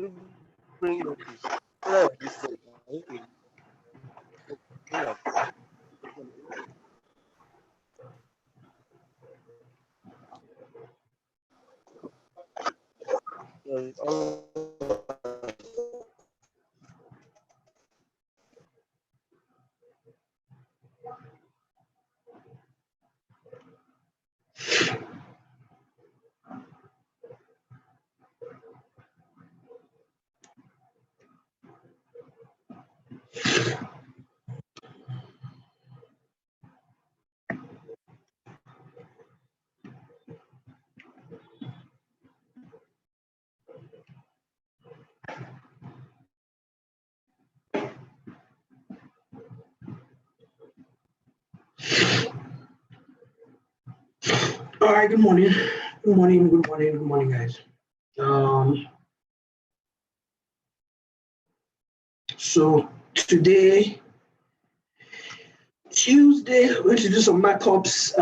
you bring it up, please? Yeah, this way. Okay. Yeah. All right, good morning. Good morning, good morning, good morning, guys. Um, so today, Tuesday, we're going to do some markups.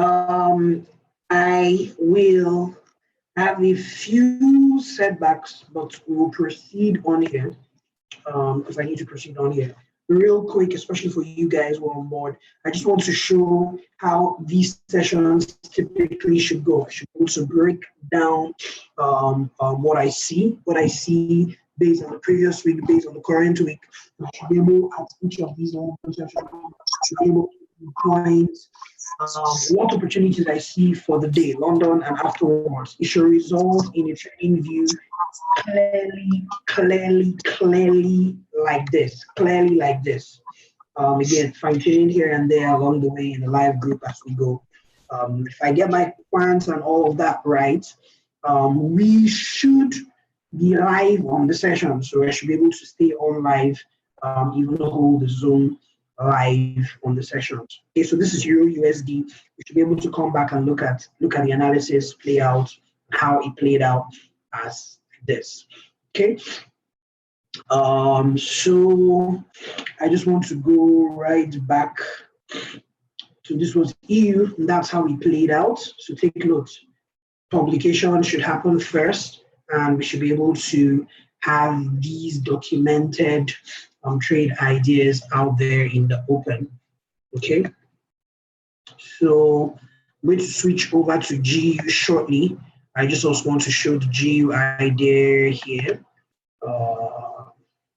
I will have a few setbacks, but we'll proceed on here because I need to proceed on here real quick, especially for you guys who are on board. I just want to show how these sessions typically should go. I should also break down what I see based on the previous week, based on the current week. I should be able at each of these sessions to be able to point what opportunities I see for the day, London and afterwards. It should result in a trading view clearly clearly like this. Again, fine tuning here and there along the way in the live group as we go. If I get my plans and all of that right, we should be live on the session. So I should be able to stay on live, even hold the Zoom live on the sessions. Okay, so this is Euro USD. We should be able to come back and look at the analysis play out, how it played out as this. Okay. So I just want to go right back to this was EU, and that's how it played out. So take note. Publication should happen first, and we should be able to have these documented trade ideas out there in the open. Okay. So I'm going to switch over to GU shortly. I just also want to show the GU idea here.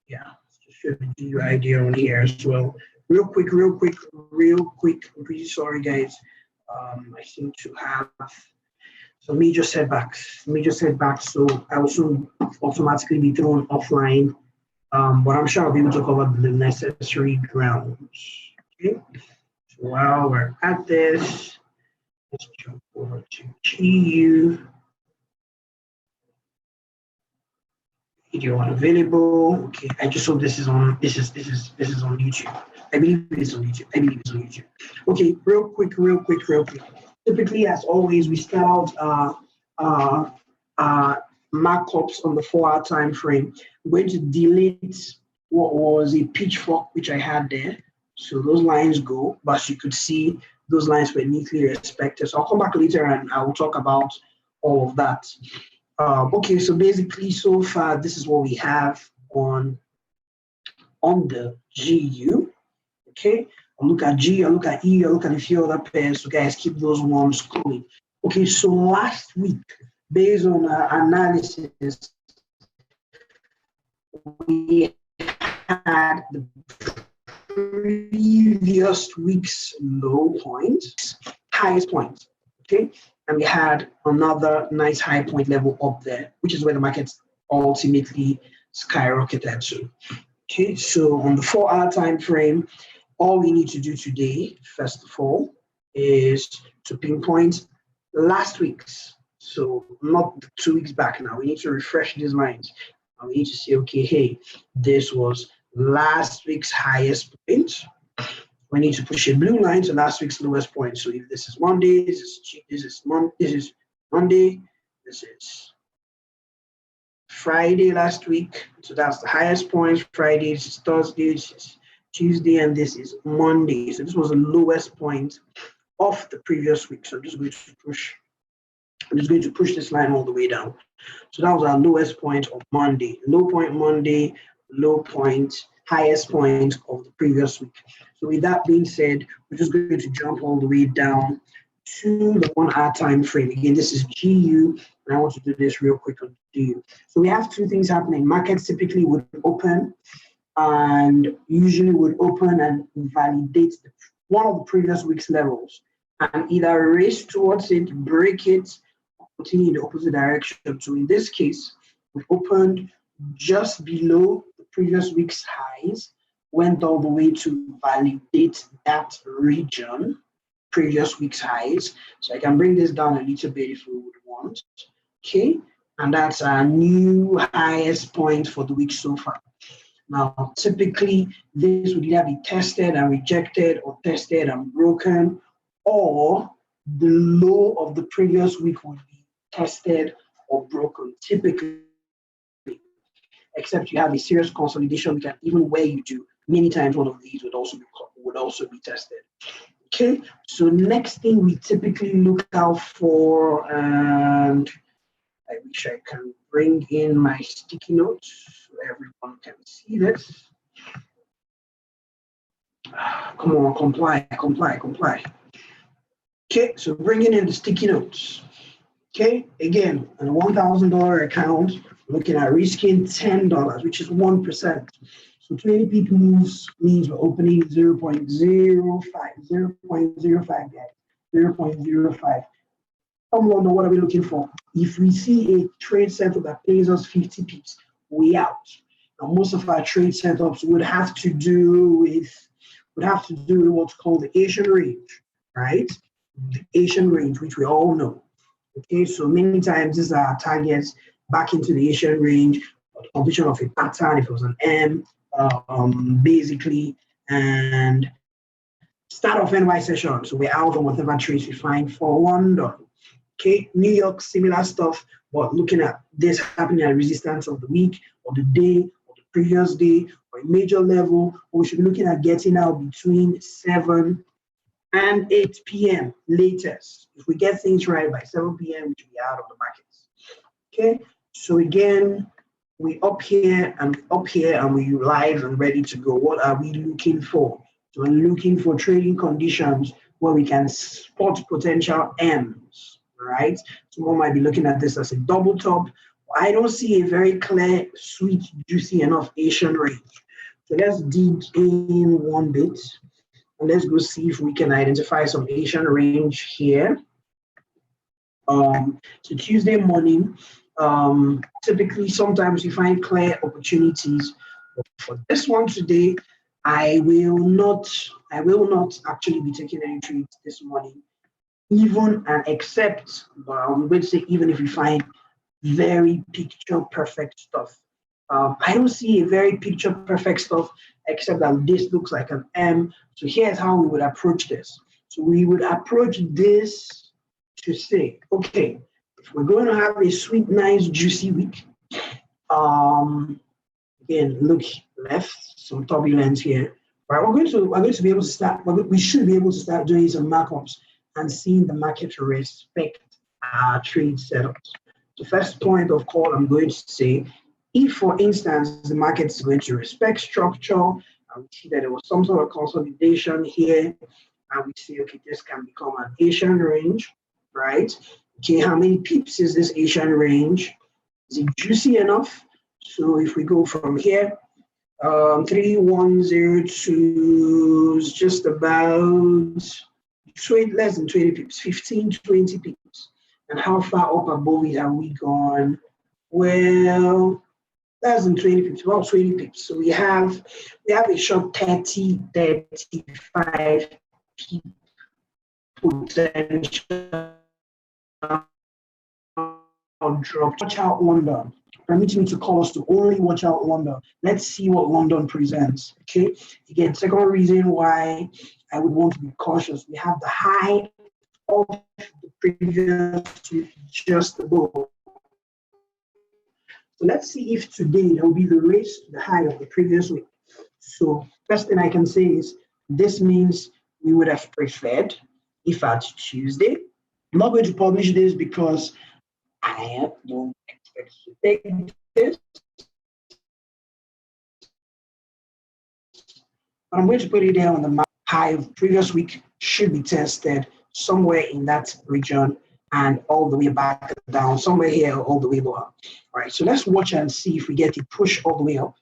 Yeah, show the GU idea on here as well. Real quick. I'm pretty sorry, guys. I seem to have some major setbacks. So I will soon automatically be thrown offline. But I'm sure I'll be able to cover the necessary grounds. Okay. So while we're at this, let's jump over to GU. Video unavailable. Okay, I just hope this is on. This is on YouTube. I believe it's on YouTube. Okay, real quick. Typically, as always, we start out markups on the 4-hour time frame. I'm going to delete what was a pitchfork which I had there. So those lines go, but as you could see, those lines were neatly respected. So I'll come back later and I will talk about all of that. Okay, so basically, so far, this is what we have on the GU. Okay, I'll look at G, I'll look at E, I'll look at a few other pairs. So guys, keep those ones going. Okay, so last week, based on our analysis, we had the previous week's low point, highest point. Okay, and we had another nice high point level up there, which is where the market ultimately skyrocketed to. Okay, so on the 4-hour time frame, all we need to do today, first of all, is to pinpoint last week's. So not 2 weeks back now. We need to refresh these lines. And we need to say, okay, hey, this was last week's highest point. We need to push a blue line to last week's lowest point. So if this is Monday, this is Monday, this is Friday last week. So that's the highest point. Friday, this is Thursday, this is Tuesday, and this is Monday. So this was the lowest point of the previous week. So I'm just going to push I'm just going to push this line all the way down. So that was our lowest point of Monday. Low point Monday, low point, highest point of the previous week. So with that being said, we're just going to jump all the way down to the 1 hour time frame. Again, this is GU, and I want to do this real quick on GU. So we have two things happening. Markets typically would open and usually would open and validate one of the previous week's levels and either race towards it, break it, or continue in the opposite direction. So in this case, we opened just below the previous week's highs, went all the way to validate that region, previous week's highs. So I can bring this down a little bit if we would want. Okay, and that's our new highest point for the week so far. Now, typically, this would either be tested and rejected or tested and broken, or the low of the previous week would be tested or broken, typically, except you have a serious consolidation week, and even where you do, many times one of these would also be tested. Okay, so next thing we typically look out for, and I wish I can bring in my sticky notes so everyone can see this. Come on, comply. Okay, so bringing in the sticky notes. Okay, again, on a $1,000 account, looking at risking $10, which is 1%. So 20 pip moves means we're opening 0.05, 0.05, guys, 0.05. Come on, what are we looking for? If we see a trade setup that pays us 50 pips, we out. And most of our trade setups would have to do with what's called the Asian range, right? The Asian range, which we all know. Okay, so many times these are targets back into the Asian range, or the completion of a pattern, if it was an M, basically, and start of NY session. So we're out on whatever trades we find for $1. Okay, New York, similar stuff, but looking at this happening at resistance of the week, or the day, or the previous day, or a major level, we should be looking at getting out between 7 and 8 p.m. latest. If we get things right by 7 p.m., we should be out of the markets. Okay, so again, we up here and we live and ready to go. What are we looking for? So we're looking for trading conditions where we can spot potential M's, right? Someone might be looking at this as a double top. I don't see a very clear, sweet, juicy enough Asian range. So let's dig in one bit. And let's go see if we can identify some Asian range here. So Tuesday morning, typically sometimes you find clear opportunities. But for this one today, I will not actually be taking any trades this morning, even and except, but I'm going to say even if you find very picture perfect stuff. I don't see a very picture perfect stuff except that this looks like an M. So here's how we would approach this. So we would approach this to say, okay, if we're going to have a sweet, nice, juicy week, again, look left, some turbulence here. Right, we're going to be able to start. We should be able to start doing some markups and seeing the market respect our trade setups. The first point of call I'm going to say, if for instance the market is going to respect structure, and we see that there was some sort of consolidation here, and we see, okay, this can become an Asian range, right? Okay, how many pips is this Asian range? Is it juicy enough? So if we go from here, 3102 is just about less than 20 pips, 15, 20 pips. And how far up above it have we gone? Well, less than 20 pips, about 20 pips. So we have a short 30, 35 pip potential drop. Watch out London. Permit me to call us to only watch out London. Let's see what London presents. Okay. Again, second reason why I would want to be cautious. We have the high of the previous week just above. So let's see if today there will be the race to the high of the previous week. So first thing I can say is this means we would have preferred if at Tuesday. I'm not going to publish this because I don't expect to take this. But I'm going to put it there on the map. High of previous week should be tested somewhere in that region and all the way back down, somewhere here, all the way lower. All right, so let's watch and see if we get it push all the way up,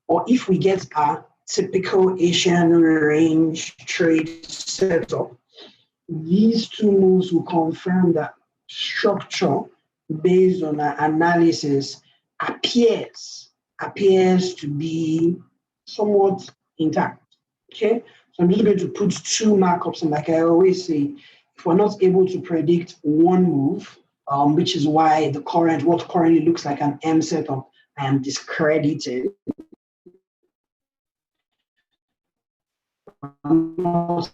or if we get a typical Asian range trade setup. These two moves will confirm that structure based on our analysis appears to be somewhat intact. Okay, so I'm just going to put two markups, and like I always say, if we're not able to predict one move, which is why what currently looks like an M setup, I am discredited. I'm not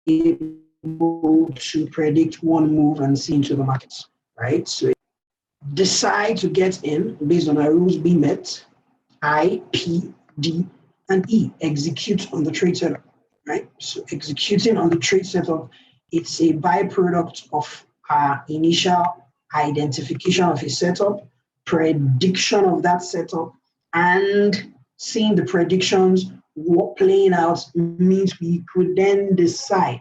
able to predict one move and see into the markets, right? So decide to get in based on our rules being met. I, P, D, and E, execute on the trade setup, right? So executing on the trade setup, it's a byproduct of our initial identification of a setup, prediction of that setup, and seeing the predictions playing out means we could then decide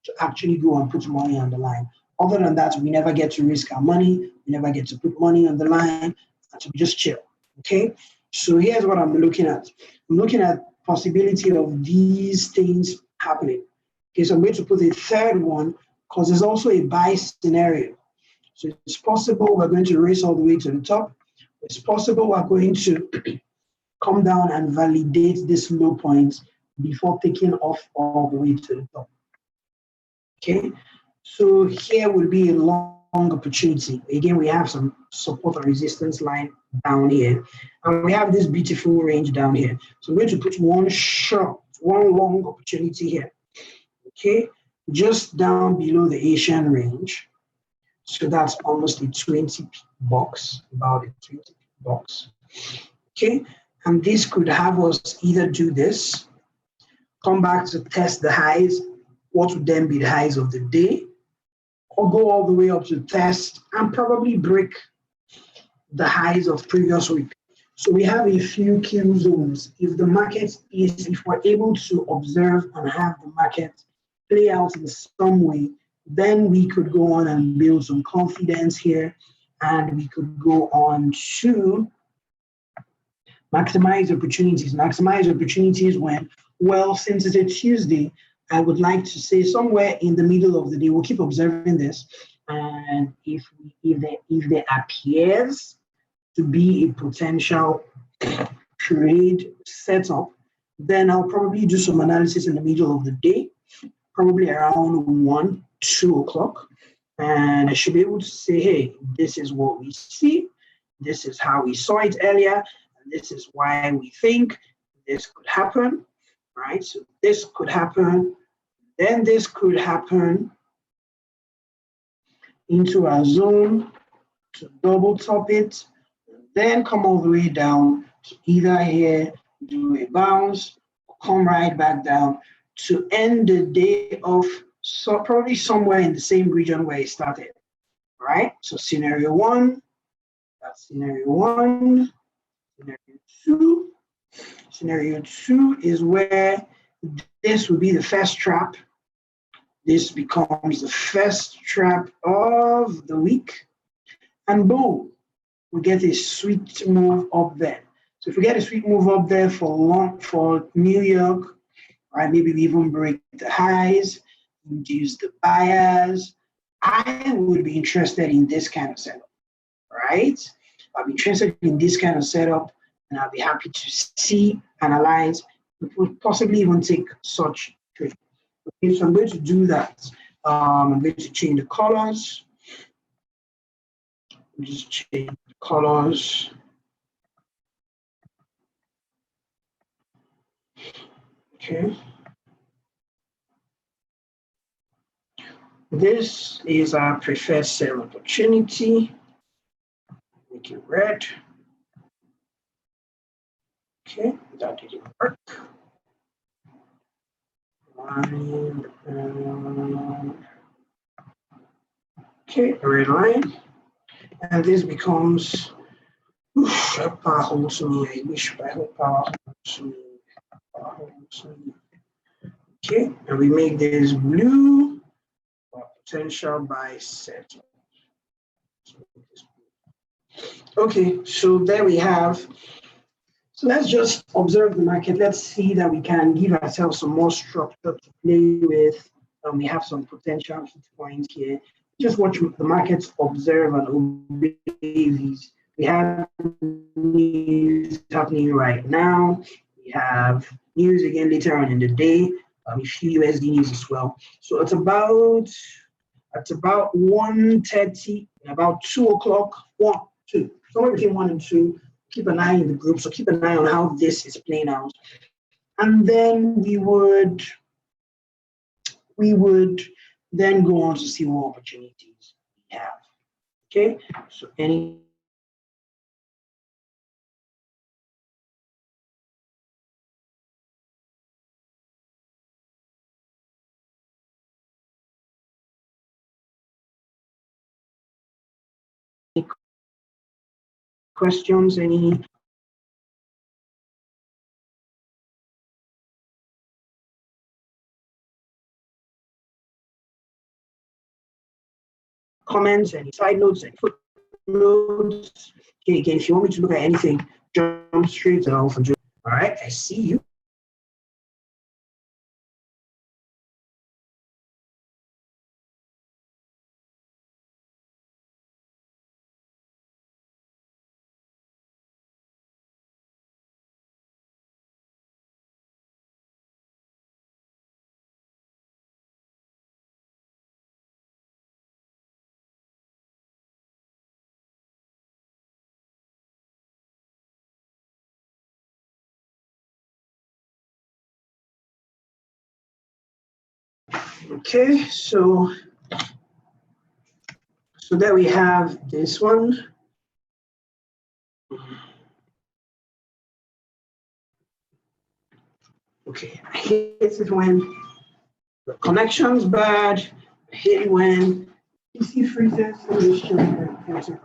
to actually go and put money on the line. Other than that, we never get to risk our money, we never get to put money on the line, and to just chill. Okay, so here's what I'm looking at. I'm looking at possibility of these things happening. Okay, so I'm going to put a third one because there's also a buy scenario. So it's possible we're going to race all the way to the top. It's possible we're going to come down and validate this low point before taking off all the way to the top. Okay, so here will be a long opportunity. Again, we have some support and resistance line down here, and we have this beautiful range down here. So I'm going to put one long opportunity here. Okay, just down below the Asian range. So that's almost a 20 box, about a 20 box. Okay, and this could have us either do this, come back to test the highs, what would then be the highs of the day, or go all the way up to test and probably break the highs of previous week. So we have a few key zones. If we're able to observe and have the market play out in some way, then we could go on and build some confidence here, and we could go on to maximize opportunities. Maximize opportunities when, well, since it's a Tuesday, I would like to say somewhere in the middle of the day, we'll keep observing this. And if there appears to be a potential trade setup, then I'll probably do some analysis in the middle of the day, probably around 1, 2 o'clock. And I should be able to say, hey, this is what we see. This is how we saw it earlier. And this is why we think this could happen, right? So this could happen. Then this could happen into our zone to double top it, then come all the way down to either here, do a bounce, come right back down to end the day off, so probably somewhere in the same region where it started, right? So scenario one, that's scenario one. Scenario two is where this will be the first trap. This becomes the first trap of the week, and boom, we get a sweet move up there. So if we get a sweet move up there for New York, right, maybe we even break the highs, induce the buyers, I would be interested in this kind of setup, right? I'll be interested in this kind of setup, and I'll be happy to see, analyze, possibly even take such trade. Okay, so I'm going to do that. I'm going to change the colors. Just change the colors. Okay. This is our preferred sell opportunity. Make it red. Okay, that didn't work. line, okay, a red line, and this becomes a power holds me. I wish I hope power holds me. Power holds me. Okay, and we make this blue potential bisector. Okay, so there we have. So let's just observe the market. Let's see that we can give ourselves some more structure to play with. We have some potential hit points here. Just watch the markets observe and obey these. We have news happening right now. We have news again later on in the day. A few USD news as well. So it's about 1:30, about 2 o'clock, 1, 2, somewhere between 1 and 2. Keep an eye in the group. So keep an eye on how this is playing out. And then we would then go on to see what opportunities we have. Okay, so any questions, any comments, any side notes, any footnotes. Okay, again, if you want me to look at anything, jump straight to Alpha. All right, I see you. Okay, so there we have this one. Okay, I hate it when the connection's bad. I hate it when PC freezes. Let me just check.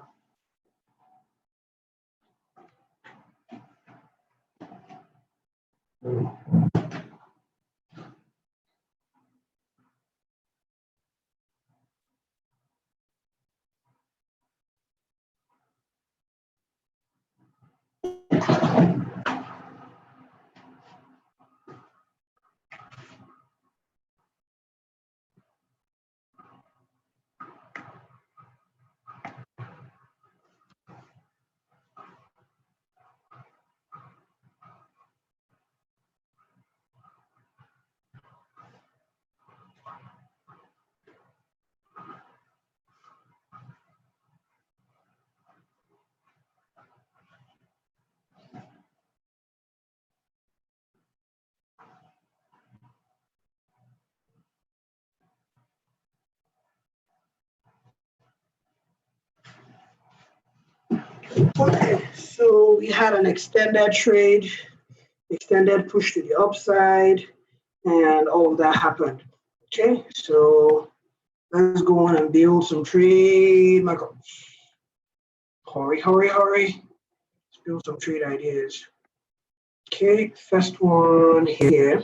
Okay, so we had an extended trade, extended push to the upside, and all of that happened. Okay, so let's go on and build some trade macros. Hurry, hurry, hurry. Let's build some trade ideas. Okay, first one here.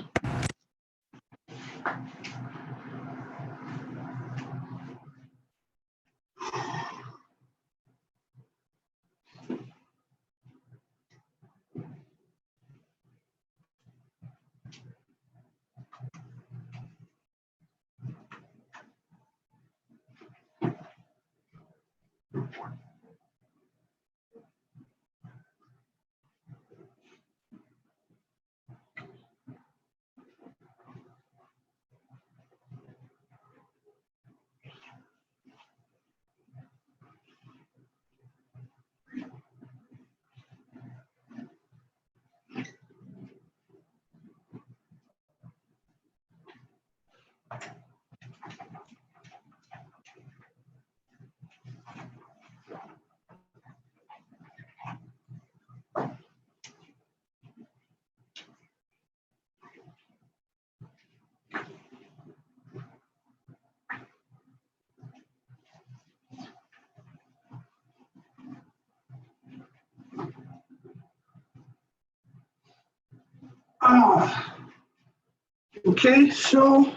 Okay, so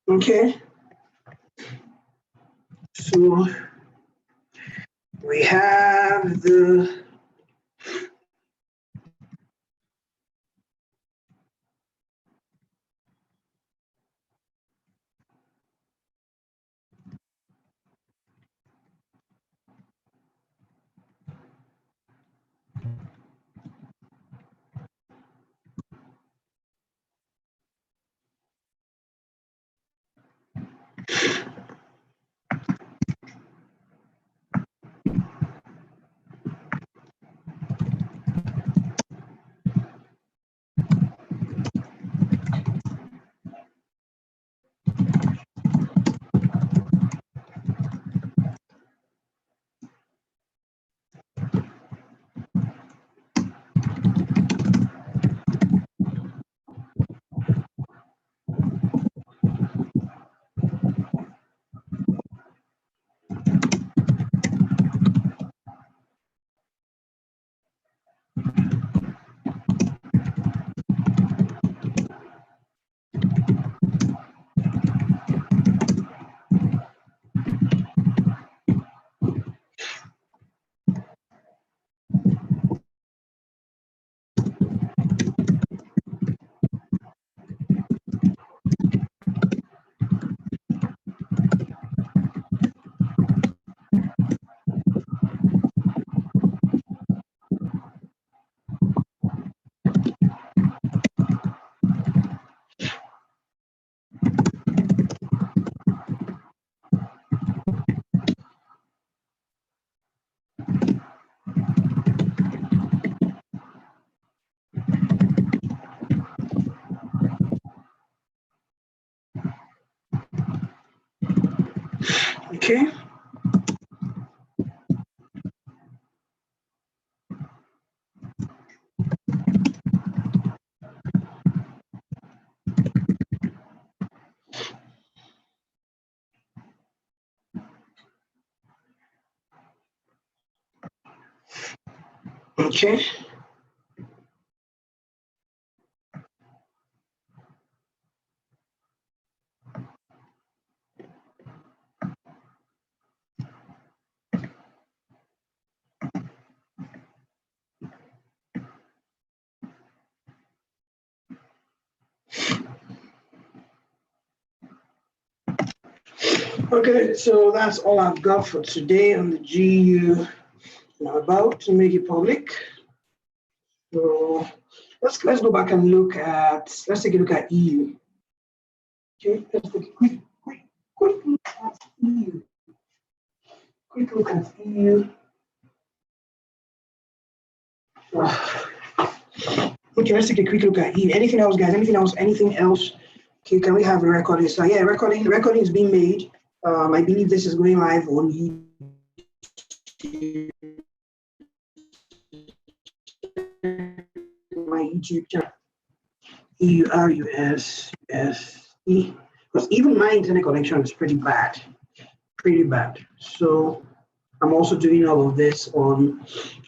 okay, so we have the okay. Okay. Okay, so that's all I've got for today on the GU. I'm about to make it public. So let's go back and look at, let's take a look at EU. Okay, let's take a quick look at EU. Quick look at EU. Okay, let's take a quick look at EU. Anything else, guys? Anything else? Okay, can we have a recording? So yeah, recording is being made. I believe this is going live on YouTube. My YouTube channel. EURUSSE. Because even my internet connection is pretty bad. So I'm also doing all of this on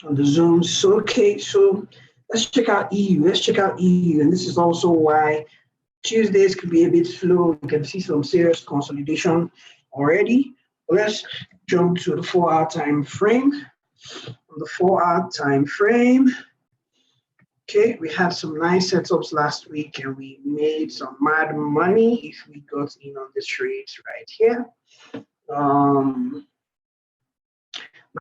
the Zoom. So okay, so let's check out EU. And this is also why Tuesdays could be a bit slow. You can see some serious consolidation already. Let's jump to the 4-hour time frame. On the 4-hour time frame, okay, we had some nice setups last week and we made some mad money if we got in on the trades right here.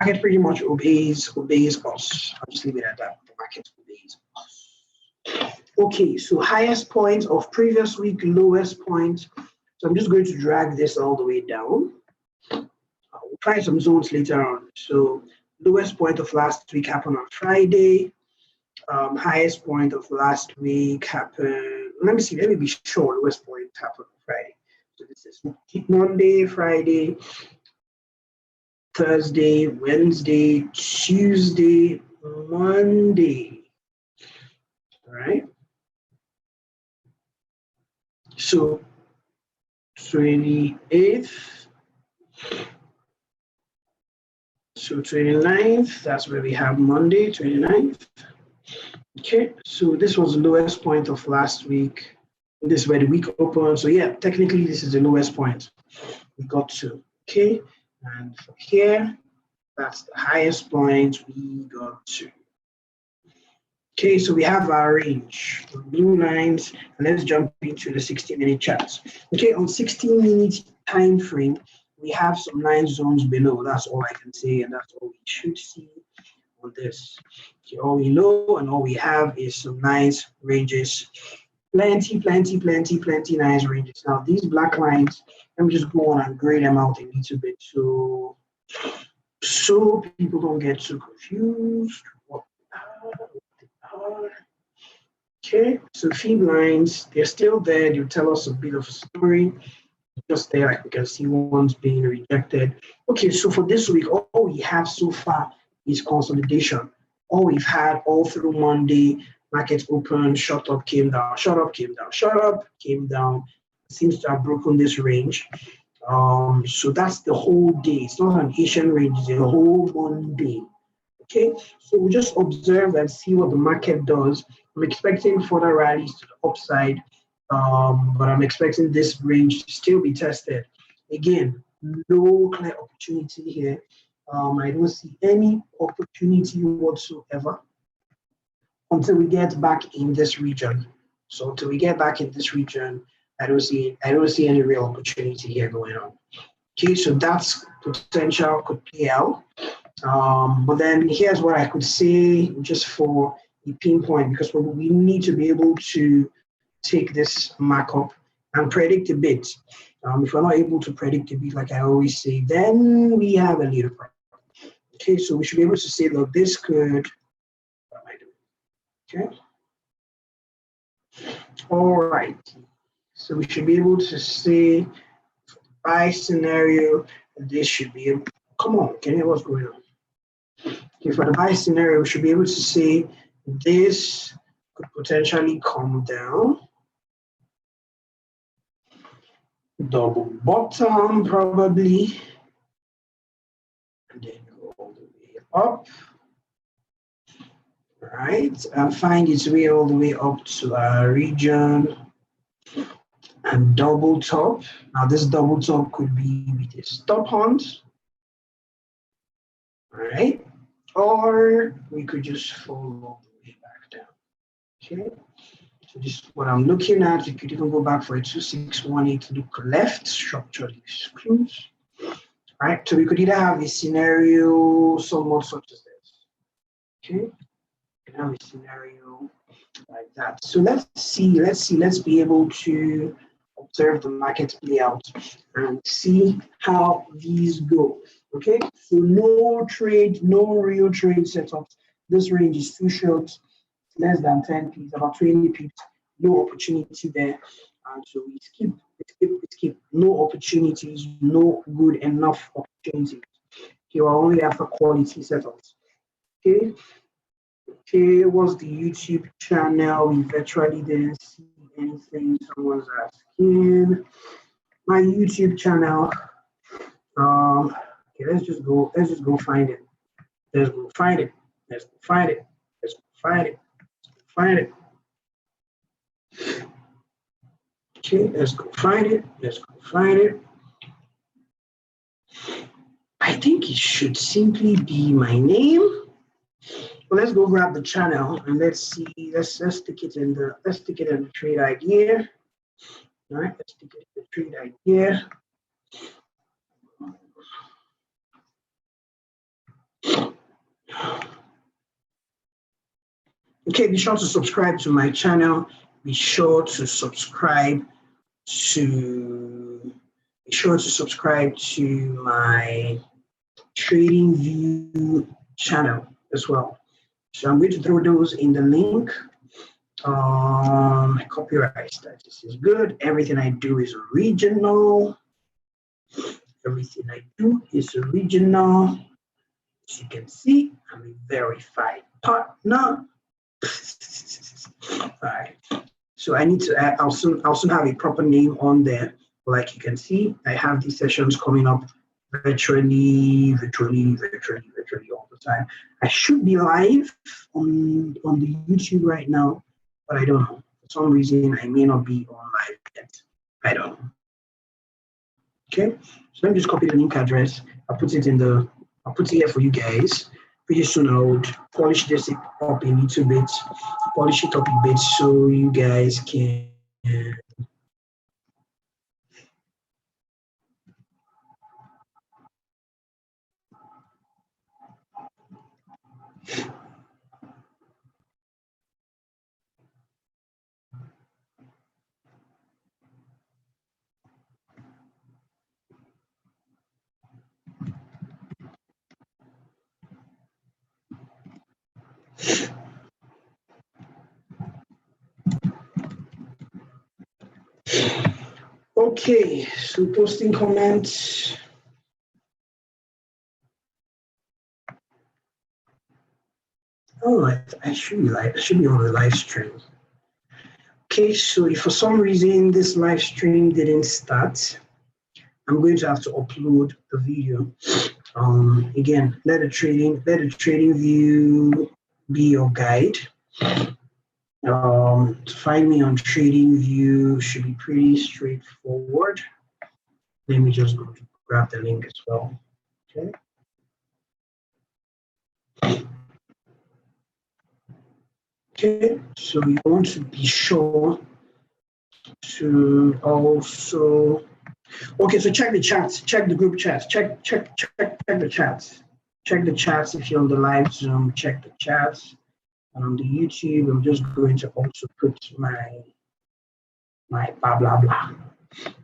Market pretty much obeys us. I'll just leave it at that. The market obeys us. Okay, so highest point of previous week, lowest point. So I'm just going to drag this all the way down. We'll try some zones later on. So lowest point of last week happened on Friday. Highest point of last week happened, let me be sure, lowest point happened on Friday. So this is Monday, Friday, Thursday, Wednesday, Tuesday, Monday. All right. So 28th, So 29th, that's where we have Monday, 29th. Okay, so this was the lowest point of last week. This is where the week opened. So yeah, technically this is the lowest point we got to. Okay, and from here, that's the highest point we got to. Okay, so we have our range, the blue lines, and let's jump into the 60-minute charts. Okay, on 16-minute time frame, we have some 9 zones below. That's all I can say, and that's all we should see on this. Okay, all we know and all we have is some nice ranges. Plenty nice ranges. Now, these black lines, let me just go on and grade them out a little bit so people don't get too confused. Okay, so feed lines, they're still there. They'll tell us a bit of a story. Just there, like we can see one's being rejected. Okay, so for this week, all we have so far is consolidation. All we've had all through Monday, market open, shot up, came down, shot up, came down, shot up, came down. Seems to have broken this range. So that's the whole day. It's not an Asian range, it's a whole Monday. Okay, so we'll just observe and see what the market does. I'm expecting further rallies to the upside, but I'm expecting this range to still be tested. Again, no clear opportunity here. I don't see any opportunity whatsoever until we get back in this region. So until we get back in this region, I don't see any real opportunity here going on. Okay, so that's potential could play out. But then here's what I could say just for the pinpoint, because we need to be able to take this markup and predict a bit. If we're not able to predict a bit, like I always say, then we have a little problem. Okay, so we should be able to say, look, this could, what am I doing? Okay. All right. So we should be able to say, buy scenario, this should be, come on, can you hear what's going on? Okay, for the buy scenario, we should be able to say this could potentially come down. Double bottom probably. And then go all the way up. Right, and find its way all the way up to our region and double top. Now this double top could be with a stop hunt. All right. Or we could just follow all the way back down. Okay, so this is what I'm looking at. You could even go back for a 2618, look left, structurally excludes. All right, so we could either have a scenario somewhat such as this. Okay, we can have a scenario like that. So let's be able to observe the market play out and see how these go. Okay, so no real trade setups. This range is too short, less than 10 pips, about 20 pips, no opportunity there. And so we skip, no opportunities, no good enough opportunities. Okay, we're only after quality setups. Okay, what's the YouTube channel? We virtually didn't see anything. Someone's asking. My YouTube channel. Okay, let's just go find it. Let's go find it. Let's go find it. Let's go find it. Let's go find it. Okay, let's go find it. Let's go find it. I think it should simply be my name. Well, let's go grab the channel and let's see. Let's stick it in the trade idea. All right, let's stick it in the trade idea. Okay, be sure to subscribe to my channel. Be sure to subscribe to my Trading View channel as well. So I'm going to throw those in the link. Copyright status is good. Everything I do is original. Everything I do is original. As you can see, I'm a verified partner. All right. So I need to add, I'll soon have a proper name on there. Like you can see, I have these sessions coming up virtually all the time. I should be live on the YouTube right now, but I don't know. For some reason, I may not be on live yet. I don't know. Okay, so let me just copy the link address. I'll put it here for you guys. Pretty soon I would polish this up a little bit, polish it up a bit so you guys can okay, so posting comments. Oh, I should be live. I should be on the live stream. Okay, so if for some reason this live stream didn't start, I'm going to have to upload the video. Again, let the trading view be your guide. To find me on trading view should be pretty straightforward. Let me just go grab the link as well. Okay. Okay, so you want to be sure to also, okay, so check the chats, check the group chats, check the chats. Check the chats if you're on the live Zoom, check the chats. And on the YouTube, I'm just going to also put my blah, blah, blah.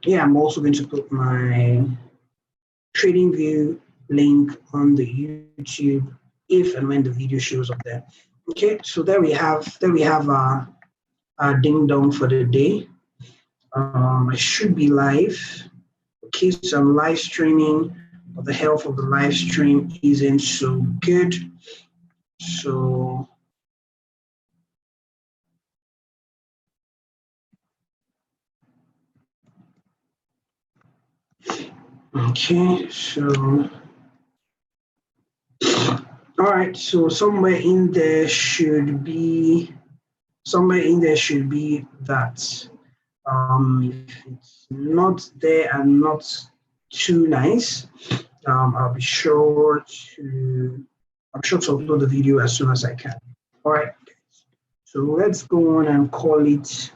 Yeah, I'm also going to put my trading view link on the YouTube if and when the video shows up there. Okay, so there we have our ding dong for the day. I should be live. Okay, so I'm live streaming, but the health of the live stream isn't so good. So okay, so all right, so somewhere in there should be that. If it's not there and not too nice, I'll be sure to upload the video as soon as I can. All right, so let's go on and call it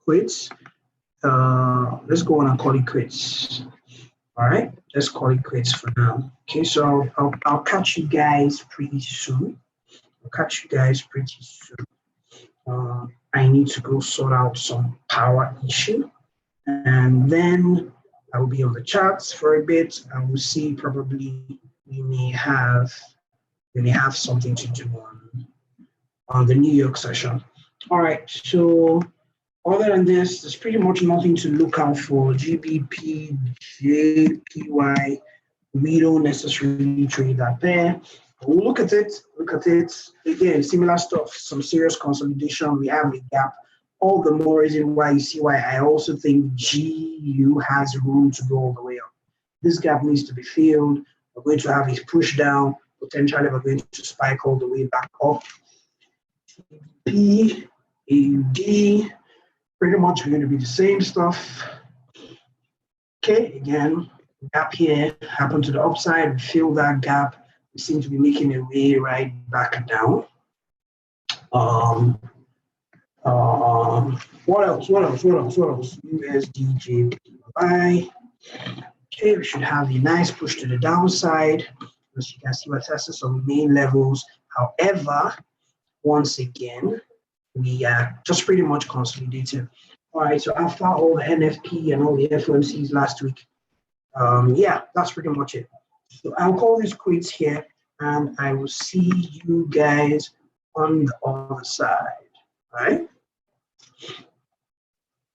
quits. Let's go on and call it quits. All right, let's call it quits for now. Okay, so I'll catch you guys pretty soon. I need to go sort out some power issue, and then I will be on the charts for a bit, and we'll see. Probably we may have something to do on the New York session. All right, so other than this, there's pretty much nothing to look out for. GBP, JPY, we don't necessarily trade that pair. We'll look at it. Again, similar stuff, some serious consolidation. We have a gap. All the more reason why you see why I also think GU has room to go all the way up. This gap needs to be filled. We're going to have a push down. Potentially, we're going to spike all the way back up. P, AUD, pretty much going to be the same stuff. Okay, again, gap here happened to the upside. We fill that gap. We seem to be making a way right back down. What else? USDJPY. Okay, we should have a nice push to the downside. As you can see, we're testing some main levels. However, once again, we are just pretty much consolidated. All right, so after all the NFP and all the FOMCs last week, yeah, that's pretty much it. So I'll call this quits here, and I will see you guys on the other side. All right.